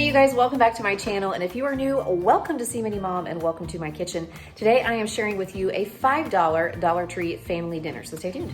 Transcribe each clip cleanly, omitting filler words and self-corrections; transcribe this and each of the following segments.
Hey you guys, welcome back to my channel, and if you are new, welcome to Seemindymom and welcome to my kitchen. Today I am sharing with you a $5 Dollar Tree family dinner, so stay tuned.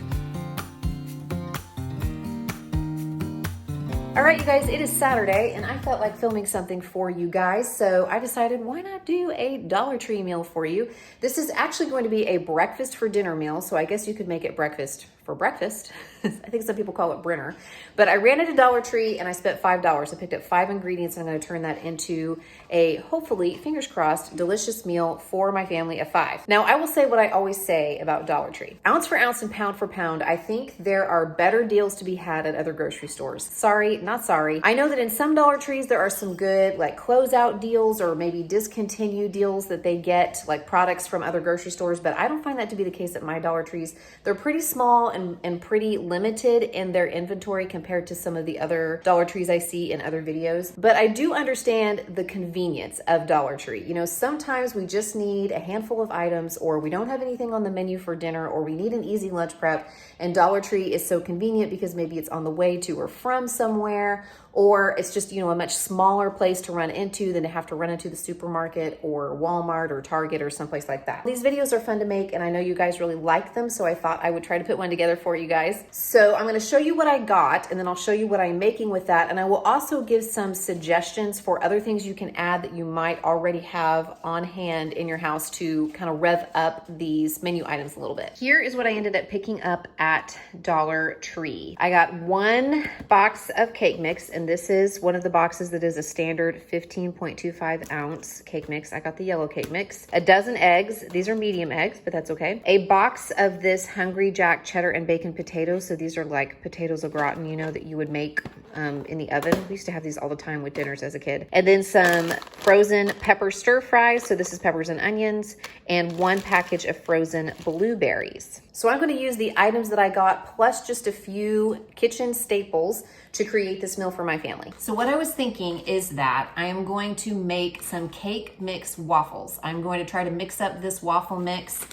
All right, you guys, it is Saturday and I felt like filming something for you guys, so I decided why not do a Dollar Tree meal for you. This is actually going to be a breakfast for dinner meal, so I guess you could make it breakfast for breakfast. I think some people call it brinner, but I ran into Dollar Tree and I spent $5. I picked up 5 ingredients and I'm gonna turn that into a, hopefully, fingers crossed, delicious meal for my family of 5. Now, I will say what I always say about Dollar Tree. Ounce for ounce and pound for pound, I think there are better deals to be had at other grocery stores. Sorry, not sorry. I know that in some Dollar Trees, there are some good like closeout deals or maybe discontinued deals that they get, like products from other grocery stores, but I don't find that to be the case at my Dollar Trees. They're pretty small and pretty limited in their inventory compared to some of the other Dollar Trees I see in other videos. But I do understand the convenience of Dollar Tree. You know, sometimes we just need a handful of items, or we don't have anything on the menu for dinner, or we need an easy lunch prep, and Dollar Tree is so convenient because maybe it's on the way to or from somewhere, or it's just, you know, a much smaller place to run into than to have to run into the supermarket or Walmart or Target or someplace like that. These videos are fun to make and I know you guys really like them, so I thought I would try to put one together for you guys. So I'm gonna show you what I got and then I'll show you what I'm making with that, and I will also give some suggestions for other things you can add that you might already have on hand in your house to kind of rev up these menu items a little bit. Here is what I ended up picking up at Dollar Tree. I got 1 box of cake mix, and this is one of the boxes that is a standard 15.25 ounce cake mix. I got the yellow cake mix. A dozen eggs. These are medium eggs, but that's okay. A box of this Hungry Jack cheddar and bacon potatoes. So these are like potatoes au gratin, you know, that you would make in the oven. We used to have these all the time with dinners as a kid. And then some frozen pepper stir fries. So this is peppers and onions, and 1 package of frozen blueberries. So I'm going to use the items that I got plus just a few kitchen staples to create this meal for my family. So what I was thinking is that I am going to make some cake mix waffles. I'm going to try to mix up this waffle mix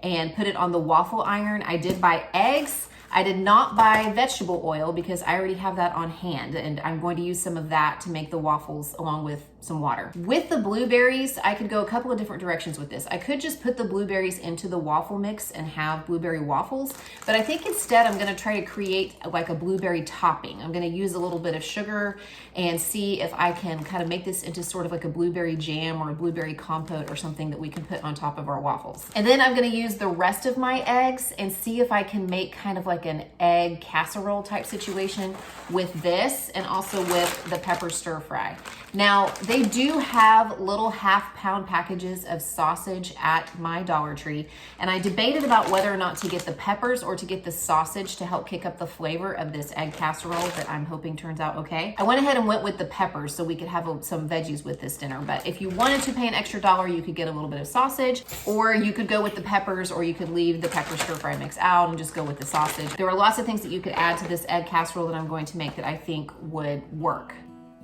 and put it on the waffle iron. I did buy eggs. I did not buy vegetable oil because I already have that on hand, and I'm going to use some of that to make the waffles along with some water. With the blueberries, I could go a couple of different directions with this. I could just put the blueberries into the waffle mix and have blueberry waffles, but I think instead I'm gonna try to create like a blueberry topping. I'm gonna use a little bit of sugar and see if I can kind of make this into sort of like a blueberry jam or a blueberry compote or something that we can put on top of our waffles. And then I'm gonna use the rest of my eggs and see if I can make kind of like an egg casserole type situation with this, and also with the pepper stir fry. Now, they do have little half-pound packages of sausage at my Dollar Tree, and I debated about whether or not to get the peppers or to get the sausage to help kick up the flavor of this egg casserole that I'm hoping turns out okay. I went ahead and went with the peppers so we could have some veggies with this dinner, but if you wanted to pay an extra $1, you could get a little bit of sausage, or you could go with the peppers, or you could leave the pepper stir fry mix out and just go with the sausage. There are lots of things that you could add to this egg casserole that I'm going to make that I think would work.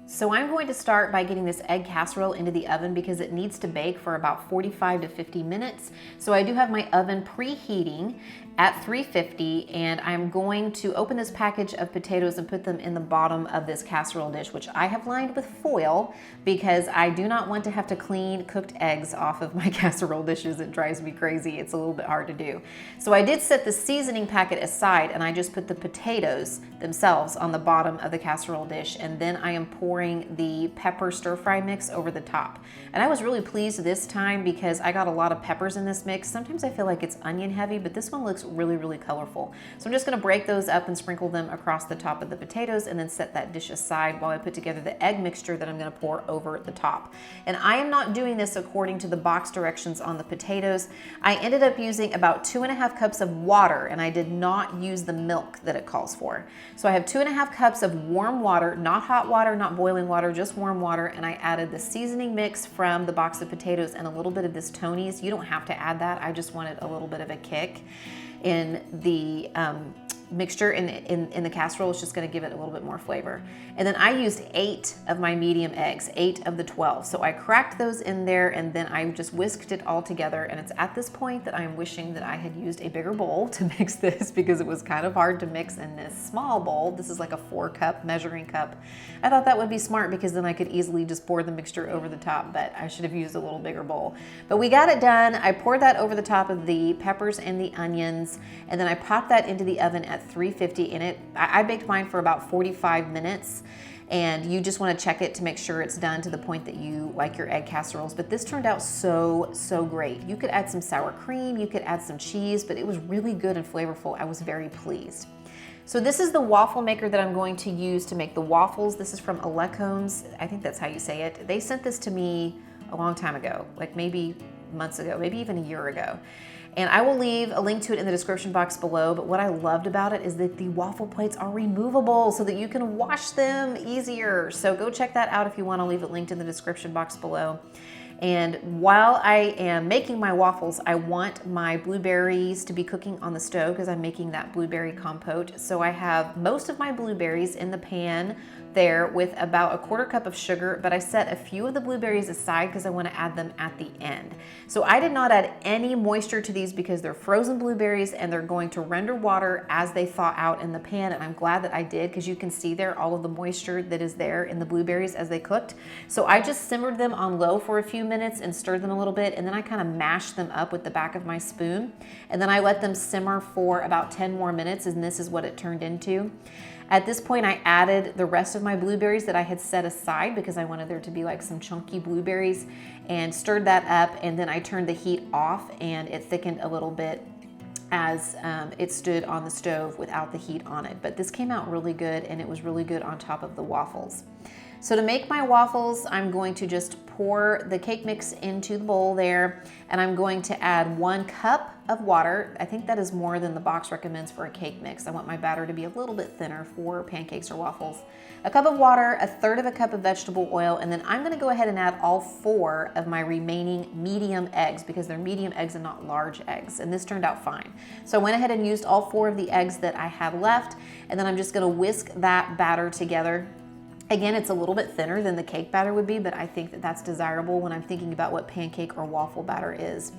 So I'm going to start by getting this egg casserole into the oven because it needs to bake for about 45 to 50 minutes. So I do have my oven preheating at 350, and I'm going to open this package of potatoes and put them in the bottom of this casserole dish, which I have lined with foil because I do not want to have to clean cooked eggs off of my casserole dishes. It drives me crazy. It's a little bit hard to do. So I did set the seasoning packet aside, and I just put the potatoes themselves on the bottom of the casserole dish, and then I am pouring the pepper stir fry mix over the top. And I was really pleased this time because I got a lot of peppers in this mix. Sometimes I feel like it's onion heavy, but this one looks really, really colorful. So I'm just gonna break those up and sprinkle them across the top of the potatoes, and then set that dish aside while I put together the egg mixture that I'm gonna pour over the top. And I am not doing this according to the box directions on the potatoes. I ended up using about 2.5 cups of water, and I did not use the milk that it calls for. So I have 2.5 cups of warm water, not hot water, not boiling water, just warm water, and I added the seasoning mix from the box of potatoes and a little bit of this Tony's. You don't have to add that. I just wanted a little bit of a kick in the mixture in the casserole is just gonna give it a little bit more flavor. And then I used 8 of my medium eggs, 8 of the 12. So I cracked those in there and then I just whisked it all together. And it's at this point that I'm wishing that I had used a bigger bowl to mix this because it was kind of hard to mix in this small bowl. This is like a 4-cup measuring cup. I thought that would be smart because then I could easily just pour the mixture over the top, but I should have used a little bigger bowl. But we got it done. I poured that over the top of the peppers and the onions, and then I popped that into the oven at 350 in it. I baked mine for about 45 minutes, and you just want to check it to make sure it's done to the point that you like your egg casseroles. But this turned out so great. You could add some sour cream, you could add some cheese, but it was really good and flavorful. I was very pleased. So this is the waffle maker that I'm going to use to make the waffles. This is from Alecones. I think that's how you say it. They sent this to me a long time ago, like maybe months ago, maybe even a year ago. And I will leave a link to it in the description box below, but what I loved about it is that the waffle plates are removable so that you can wash them easier. So go check that out if you want. I'll leave it linked in the description box below. And while I am making my waffles, I want my blueberries to be cooking on the stove because I'm making that blueberry compote. So I have most of my blueberries in the pan there with about a 1/4 cup of sugar, but I set a few of the blueberries aside because I want to add them at the end. So I did not add any moisture to these because they're frozen blueberries and they're going to render water as they thaw out in the pan, and I'm glad that I did because you can see there all of the moisture that is there in the blueberries as they cooked. So I just simmered them on low for a few minutes and stirred them a little bit, and then I kind of mashed them up with the back of my spoon, and then I let them simmer for about 10 more minutes, and this is what it turned into. At this point, I added the rest of my blueberries that I had set aside because I wanted there to be like some chunky blueberries, and stirred that up, and then I turned the heat off and it thickened a little bit as it stood on the stove without the heat on it. But this came out really good, and it was really good on top of the waffles. So to make my waffles, I'm going to just pour the cake mix into the bowl there, and I'm going to add 1 cup of water. I think that is more than the box recommends for a cake mix. I want my batter to be a little bit thinner for pancakes or waffles. A cup of water, 1/3 of a cup of vegetable oil, and then I'm gonna go ahead and add all 4 of my remaining medium eggs because they're medium eggs and not large eggs, and this turned out fine. So I went ahead and used all 4 of the eggs that I have left, and then I'm just gonna whisk that batter together. Again, it's a little bit thinner than the cake batter would be, but I think that that's desirable when I'm thinking about what pancake or waffle batter is.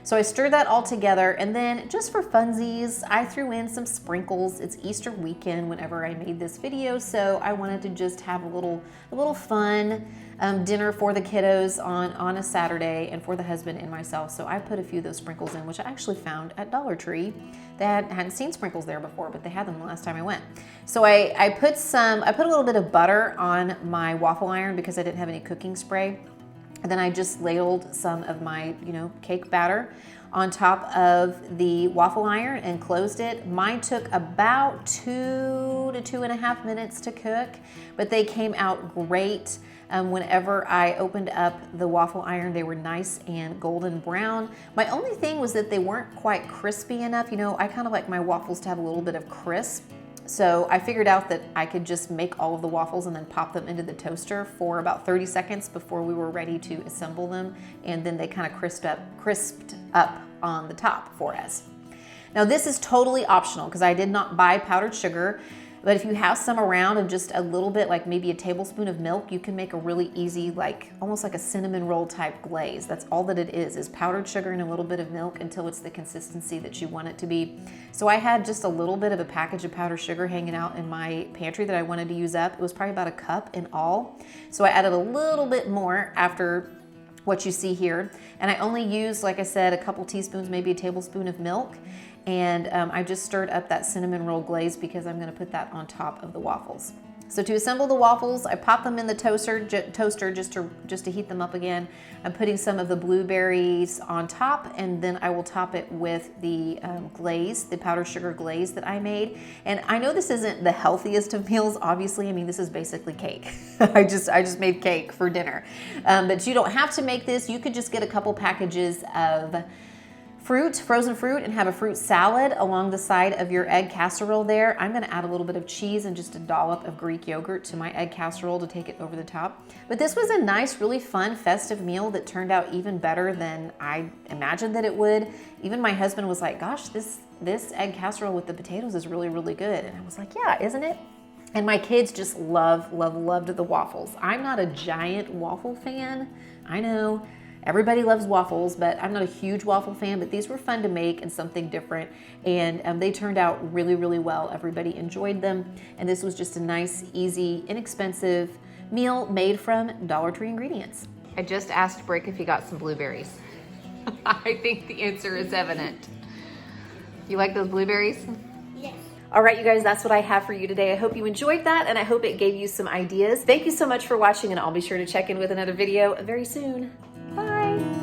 So I stirred that all together, and then just for funsies, I threw in some sprinkles. It's Easter weekend whenever I made this video, so I wanted to just have a little fun dinner for the kiddos on a Saturday and for the husband and myself. So I put a few of those sprinkles in, which I actually found at Dollar Tree. They hadn't seen sprinkles there before, but they had them the last time I went. So I put a little bit of butter on my waffle iron because I didn't have any cooking spray. And then I just ladled some of my, cake batter on top of the waffle iron and closed it. Mine took about 2 to 2.5 minutes to cook, but they came out great. Whenever I opened up the waffle iron, they were nice and golden brown. My only thing was that they weren't quite crispy enough. I kind of like my waffles to have a little bit of crisp. So I figured out that I could just make all of the waffles and then pop them into the toaster for about 30 seconds before we were ready to assemble them. And then they kind of crisped up on the top for us. Now this is totally optional because I did not buy powdered sugar. But if you have some around and just a little bit, like maybe a tablespoon of milk, you can make a really easy, almost like a cinnamon roll type glaze. That's all that it is powdered sugar and a little bit of milk until it's the consistency that you want it to be. So I had just a little bit of a package of powdered sugar hanging out in my pantry that I wanted to use up. It was probably about a cup in all. So I added a little bit more after what you see here. And I only used, like I said, a couple teaspoons, maybe a tablespoon of milk. And I just stirred up that cinnamon roll glaze because I'm going to put that on top of the waffles. So to assemble the waffles, I pop them in the toaster just to heat them up again. I'm putting some of the blueberries on top, and then I will top it with the glaze, the powdered sugar glaze that I made. And I know this isn't the healthiest of meals, obviously. I mean, this is basically cake. I just made cake for dinner. But you don't have to make this. You could just get a couple packages of fruit, frozen fruit, and have a fruit salad along the side of your egg casserole there. I'm gonna add a little bit of cheese and just a dollop of Greek yogurt to my egg casserole to take it over the top. But this was a nice, really fun, festive meal that turned out even better than I imagined that it would. Even my husband was like, gosh, this egg casserole with the potatoes is really, really good. And I was like, yeah, isn't it? And my kids just loved the waffles. I'm not a giant waffle fan, I know. Everybody loves waffles, but I'm not a huge waffle fan, but these were fun to make and something different. And they turned out really, really well. Everybody enjoyed them. And this was just a nice, easy, inexpensive meal made from Dollar Tree ingredients. I just asked Brick if he got some blueberries. I think the answer is evident. You like those blueberries? Yes. All right, you guys, that's what I have for you today. I hope you enjoyed that, and I hope it gave you some ideas. Thank you so much for watching, and I'll be sure to check in with another video very soon. Bye.